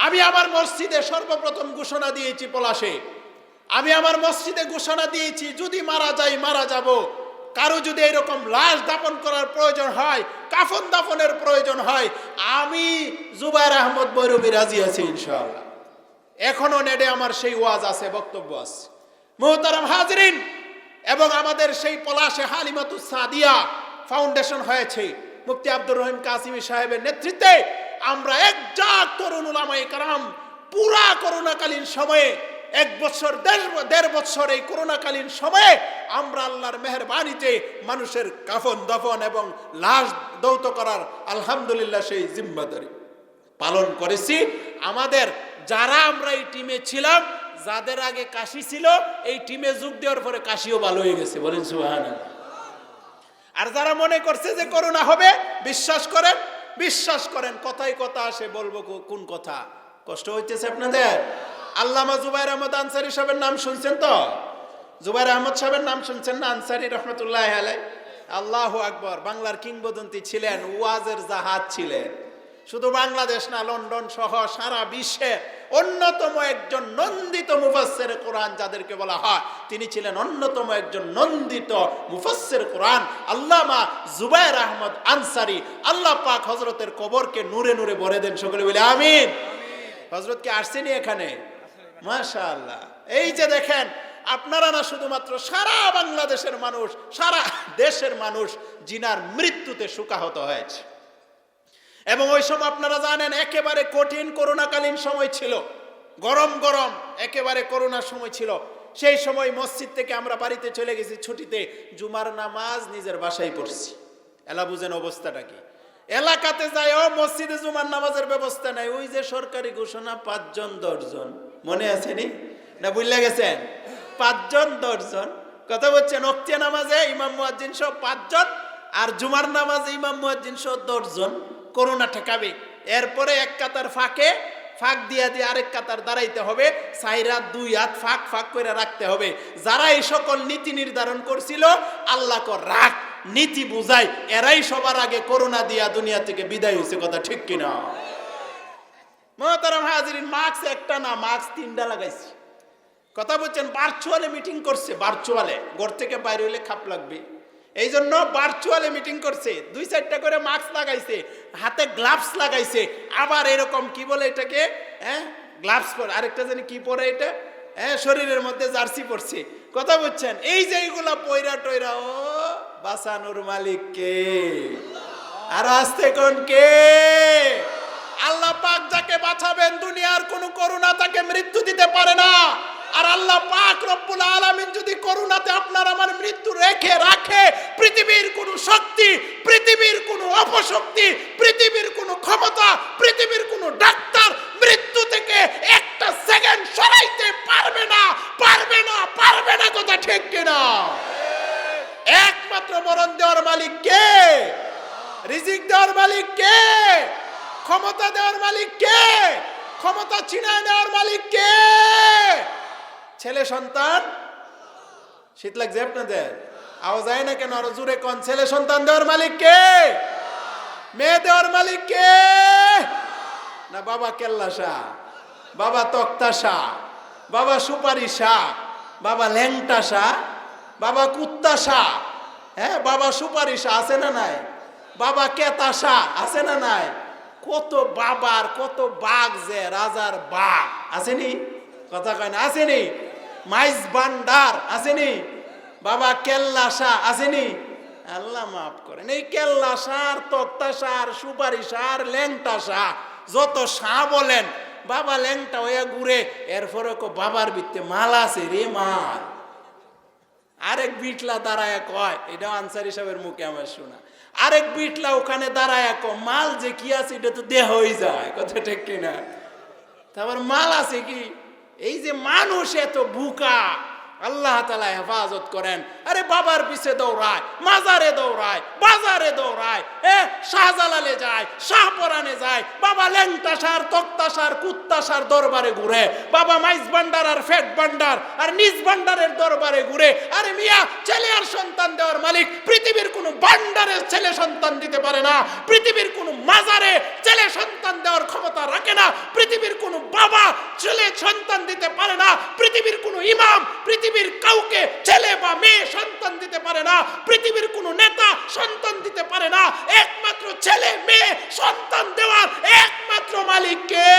আমি আমার মসজিদে সর্বপ্রথম ঘোষণা দিয়েছি পলাশে, আমি আমার মসজিদে ঘোষণা দিয়েছি যদি মারা যাই মারা যাব, কারো যদি এরকম লাশ দাফন করার প্রয়োজন হয়, কাফন দাফনের প্রয়োজন হয়, আমি জুবায়ের আহমদ বৈরবী রাজি আছি ইনশাআল্লাহ। এখনো নেটে আমার সেই ওয়াজ আছে, বক্তব্য আছে। মুহতারাম হাজরিন, এবং আমাদের সেই পলাশে হালিমাতুস সাদিয়া ফাউন্ডেশন হয়েছে মুফতি আব্দুর রহিম কাসিমি সাহেবের নেতৃত্বে। আমরা একজাক তরুণ উলামায়ে কেরাম পুরা করোনাকালীন সময়ে 1 বছর 1.5 বছর এই করোনাকালীন সময়ে আমরা আল্লাহর মেহেরবানিতে মানুষের কাফন দাফন এবং লাশ দৌত করার আলহামদুলিল্লাহ সেই জিম্মাদারি পালন করেছি। আমাদের যারা আমরা এই টিমে ছিলাম, যাদের আগে কাশি ছিল, এই টিমে যোগ দেওয়ার পরে কাশিও ভালো হয়ে গেছে, বলেন সুবহানাল্লাহ। আর যারা মনে করছে যে করোনা হবে, বিশ্বাস করেন কথাই কথা আসে, বলবো কোন কথা, কষ্ট হইতেছে আপনাদের। আল্লামা জুবায়ের আহমদ আনসারী সাহেবের নাম শুনছেন তো? জুবায়ের আহমদ সাহেবের নাম শুনছেন না? আনসারী রহমতুল্লাহি আলাইহি, আল্লাহু আকবার, বাংলার কিংবদন্তি ছিলেন, ওয়াজের জাহাজ ছিলেন। শুধু বাংলাদেশ না, লন্ডন সহ সারা বিশ্বে অন্যতম একজন নন্দিত মুফাসসির কোরআন যাদেরকে বলা হয়, তিনি ছিলেন অন্যতম একজন নন্দিত মুফাসসির কোরআন আল্লামা জুবায়ের আহমদ আনসারী। আল্লাহ পাক হযরতের কবরকে নূরে নূরে ভরে দেন, সকলে বলে আমিন। হযরত কি আসছেনি এখানে? মাশাআল্লাহ। এই যে দেখেন, আপনারা না শুধুমাত্র, সারা বাংলাদেশের মানুষ, সারা দেশের মানুষ জিনার মৃত্যুতে শোকাহত হয়েছে। এবং ওই সময় আপনারা জানেন একেবারে কঠিন করোনাকালীন সময় ছিল, গরম একেবারে করোনার সময় ছিল। সেই সময় মসজিদ থেকে আমরা বাড়িতে চলে গেছি ছুটিতে, জুমার নামাজ নিজের বাসায় পড়ছি। এলা বুঝেন অবস্থাটা কি? এলাকাতে যাইও মসজিদে জুমার নামাজের ব্যবস্থা নাই। ওই যে সরকারি ঘোষণা 5 জন 10 জন, মনে আছে নি? না ভুলে গেছেন? 5 জন 10 জন, কথা বলছেন। ওয়াক্তিয়া নামাজে ইমাম মুয়াজ্জিন সহ 5 জন, আর জুমার নামাজে ইমাম মুয়াজ্জিন সহ 10 জন। করোনা ঠেকাবে, এরপরে এক কাতার ফাঁক দিয়া আরেক কাতার দাঁড়াইতে হবে, 4 হাত 2 হাত ফাঁক করে রাখতে হবে। যারা এই সকল নীতি নির্ধারণ করছিল, আল্লাহ কর রাখ নীতি বুঝাই, এরাই সবার আগে করোনা দিয়া দুনিয়া থেকে বিদায় হয়েছে, কথা ঠিক কিনা? মুহতারাম হাজিরিন, মাস্ক একটা না, মাস্ক 3টা লাগাইছি, কথা বলছেন। ভার্চুয়ালি মিটিং করছে, ভার্চুয়ালে, ঘর থেকে বাইরে হইলে খাপ লাগবে, এই জন্য ভার্চুয়ালি মিটিং করছে। 2-4টা করে মাস্ক লাগাইছে, হাতে গ্লাভস লাগাইছে, আবার এরকম কি বলে এটাকে, গ্লাভস পরে, আরেকটা জানি কি পরে এটা, শরীরের মধ্যে জার্সি পরছে, কথা বুঝছেন। এই যে এইগুলা পয়রা টয়রা, ও বাঁচানোর মালিক কে? আর আসতে কোন কে? আল্লাহ পাক যাকে বাঁচাবেন, দুনিয়ার কোন করোনা তাকে মৃত্যু দিতে পারে না। আর আল্লাহ পাক রব্বুল আলামিন যদি করোনাতে আপনার আমার মৃত্যু রেখে রাখে, পৃথিবীর কোন শক্তি, পৃথিবীর কোন অপশক্তি, পৃথিবীর কোন ক্ষমতা, পৃথিবীর কোন ডাক্তার মৃত্যু থেকে একটা সেকেন্ড সরাইতে পারবে না, কথা ঠিক কিনা? একমাত্র মরণ দেওয়ার মালিক কে? রিজিক দেওয়ার মালিক কে? ক্ষমতা দেওয়ার মালিক কে? ক্ষমতা ছিনায় নেওয়ার মালিক কে? ছেলে সন্তান, শীত লাগছে আপনাদের? আওয়াজ যায় না কেন? আরো জোরে কোন? ছেলে সন্তান দেওয়ার মালিক কে? মেয়ে দেওয়ার মালিক কে? না বাবা কেল্লা শাহ, বাবা তক্তা শাহ, বাবা সুপারি শাহ, বাবা ল্যাংটা শাহ, বাবা কুত্তা শাহ, বাবা সুপারি শাহ আছে না নাই? বাবা কেতা শাহ আছে না নাই? কত বাবার কত বাঘ, যে রাজার বাঘ আসেনি, কথা কয় না, আসেনি? মাইজ ভান্ডার আসেনি? বাবা কেল্লা শাহ আসেনি? আল্লাহ মাফ করেন, এই কেল্লা শাহ, তক্তা শাহ, সুপারি শাহ, ল্যাংটা শাহ, যত শাহ বলেন, বাবা ল্যাংটা হয়ে ঘুরে, এরপরে বাবার ভিত্তে মাল আছে রে মাল। আরেক বিটলা দাঁড়ায় কয়, এটা আনসারী সাহেবের মুখে আমার শোনা, আরেক বিটলা ওখানে দাঁড়ায় মাল যে কি আছে এটা তো দেহ হয়ে যায়, কথা ঠিক কিনা? তারপর মাল আছে কি? এই যে মানুষ এত বুকা, আল্লাহ তাআলা হেফাজত করেন। আরে বাবার পিছে দৌড়ায়, মাজারে দৌড়ায়, বাজারে দৌড়ায়, শাহজালালে যায়, শাহপরানে যায়, বাবা ল্যাংটা সার, তক্তা সার, কুত্তা সার দরবারে ঘুরে, বাবা মাইজ ভান্ডার আর ফেট ভান্ডার আর নিজ ভান্ডারের দরবারে ঘুরে। আরে মিয়া, ছেলে আর সন্তান দেওয়ার মালিক পৃথিবীর কোনো ভান্ডারের ছেলে সন্তান দিতে পারে না, পৃথিবীর কোনো মাজারে ছেলে সন্তান দেওয়ার ক্ষমতা রাখে না, পৃথিবীর কোনো সন্তান দিতে পারে না, পৃথিবীর কোনো ইমাম পৃথিবীর কাউকে ছেলে বা মেয়ে সন্তান দিতে পারে না, পৃথিবীর কোনো নেতা সন্তান দিতে পারে না। একমাত্র ছেলে মেয়ে সন্তান দেওয়ার একমাত্র মালিক কে?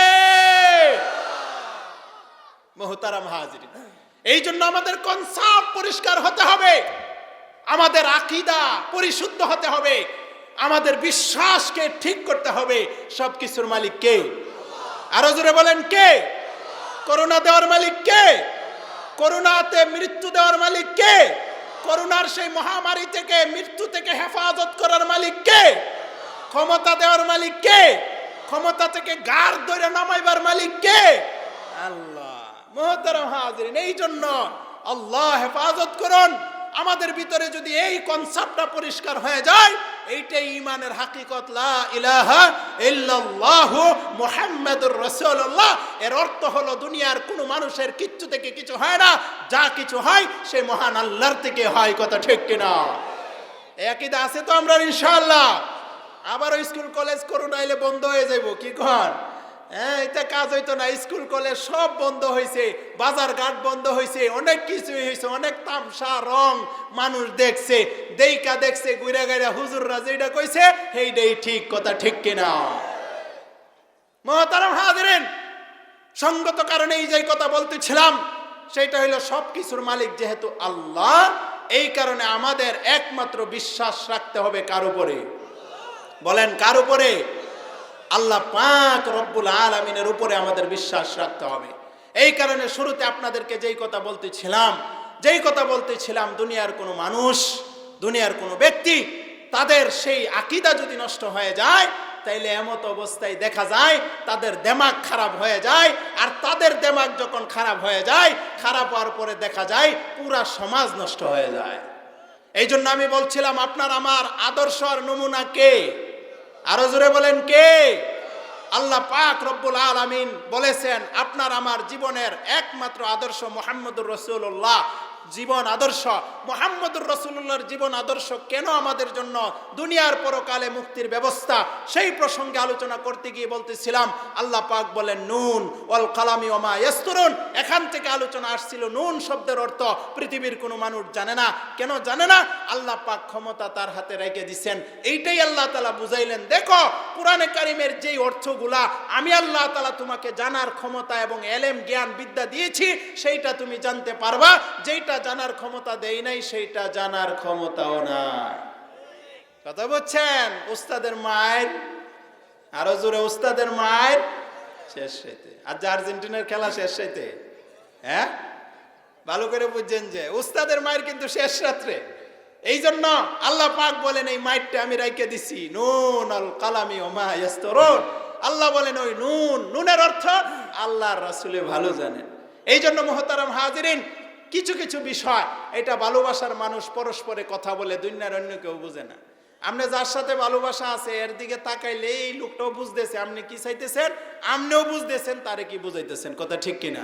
মুহতারাম হাজিরিন, এই জন্য আমাদের কনসেপ্ট পরিষ্কার হতে হবে, আমাদের আকীদা পরিশুদ্ধ হতে হবে, আমাদের বিশ্বাসকে ঠিক করতে হবে। সবকিছুর মালিক কে? আরো জোরে বলেন কে? করোনা দেওয়ার মালিক কে? করোনাতে মৃত্যু দেওয়ার মালিক কে? করোনার সেই মহামারী থেকে, মৃত্যু থেকে হেফাজত করার মালিক কে? ক্ষমতা দেওয়ার মালিক কে? ক্ষমতা থেকে গার ধরে নামাইবার মালিক কে? আল্লাহ। মুহতারাম হাজিরিন, এই জন্য আল্লাহ হেফাজত করুন। আমাদের ভিতরে যদি এই কনসেপ্টটা পরিষ্কার হয়ে যায়, এইটাই ঈমানের হাকিকত, লা ইলাহা ইল্লাল্লাহু মুহাম্মাদুর রাসূলুল্লাহ। এর অর্থ হলো দুনিয়ার কোনো মানুষের কিচ্ছু থেকে কিছু হয় না, যা কিছু হয় সে মহান আল্লাহর থেকে হয়। কথা ঠিক কিনা? এই আকীদা আছে তো আমরা ইনশাআল্লাহ। আবারও স্কুল কলেজ করোনা এলে বন্ধ হয়ে যাইব, কি কন? এটা কাজ হইতো না, স্কুল কলেজ সব বন্ধ হয়েছে, বাজার ঘাট বন্ধ হয়েছে, অনেক কিছুই হয়েছে, অনেক তামসা রং মানুষ দেখছে, দেখছে গুইরা গাইরা হুজুররা যেটা কইছে সেইটাই ঠিক। কথা ঠিক কিনা? মুহতারাম হাজিরিন, সঙ্গত কারণে এই যে কথা বলতেছিলাম সেটা হলো সবকিছুর মালিক যেহেতু আল্লাহ, এই কারণে আমাদের একমাত্র বিশ্বাস রাখতে হবে কার উপরে? বলেন কার উপরে? আল্লাহ পাক রব্বুল আলামিনের উপরে আমাদের বিশ্বাস রাখতে হবে। এই কারণে শুরুতে আপনাদেরকে যেই কথা বলতেছিলাম, দুনিয়ার কোনো মানুষ, দুনিয়ার কোনো ব্যক্তি, তাদের সেই আকীদা যদি নষ্ট হয়ে যায়, তাইলে এমত অবস্থায় দেখা যায় তাদের দিমাগ খারাপ হয়ে যায়। আর তাদের দিমাগ যখন খারাপ হয়ে যায়, খারাপ হওয়ার পরে দেখা যায় পুরা সমাজ নষ্ট হয়ে যায়। এই জন্য আমি বলছিলাম, আপনার আমার আদর্শ আর নমুনা কে? আরো জোরে বলেন কে? আল্লাহ পাক রব্বুল আলামিন বলেছেন, আপনার আমার জীবনের একমাত্র আদর্শ মুহাম্মদুর রাসূলুল্লাহ। জীবন আদর্শ মুহাম্মদুর রাসূলুল্লাহর জীবন আদর্শ কেন আমাদের জন্য দুনিয়ার পরকালে মুক্তির ব্যবস্থা, সেই প্রসঙ্গে আলোচনা করতে গিয়ে বলতেছিলাম, আল্লাহ পাক বলেন নুন ওয়াল কালামি ওয়া মা ইয়াসতুরুন। এখান থেকে আলোচনা আসছিল নুন শব্দের অর্থ পৃথিবীর কোনো মানুষ জানে না। কেন জানে না? আল্লাহ পাক ক্ষমতা তার হাতে রেখে দিয়েছেন। এইটাই আল্লাহ তাআলা বুঝাইলেন, দেখো কোরআনে কারিমের যেই অর্থগুলা আমি আল্লাহ তাআলা তোমাকে জানার ক্ষমতা এবং এলেম জ্ঞান বিদ্যা দিয়েছি, সেইটা তুমি জানতে পারবা। যেইটা জানার ক্ষমতা দেই নাই, সেইটা জানার ক্ষমতাও নাই। কথা বুঝছেন? উস্তাদের মায়ের, আরো জোরে উস্তাদের মায়ের শেষ রাতে। আজ আর্জেন্টিনার খেলা শেষ রাতে, হ্যাঁ ভালো করে বুঝছেন যে উস্তাদের মায়ের কিন্তু শেষ রাত্রে। এই জন্য আল্লাহ পাক বলেন, এই মাইটটা আমি রাইকে দিছি, নুন আল কালামি ওয়া মা ইয়াসতুরুন। আল্লাহ বলেন ওই নুনের অর্থ আল্লাহর রাসূলে ভালো জানেন। এই জন্য মুহতারাম হাজিরিন, কিছু কিছু বিষয় এটা ভালোবাসার মানুষ পরস্পরে কথা বলে, দুনিয়ার অন্য কেউ বুঝে না। আপনি যার সাথে ভালোবাসা আছে এর দিকে তাকাইলে এই লোকটাও বুঝতেছে আপনি কি চাইতেছেন, আপনিও বুঝতেছেন তারে কি বুঝাইতেছেন। কথা ঠিক কিনা?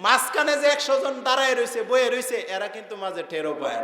মাঝখানে যে 100 জন দাঁড়ায় রয়েছে, বয়ে রয়েছে, এরা কিন্তু মাঝে টেরও পায় না।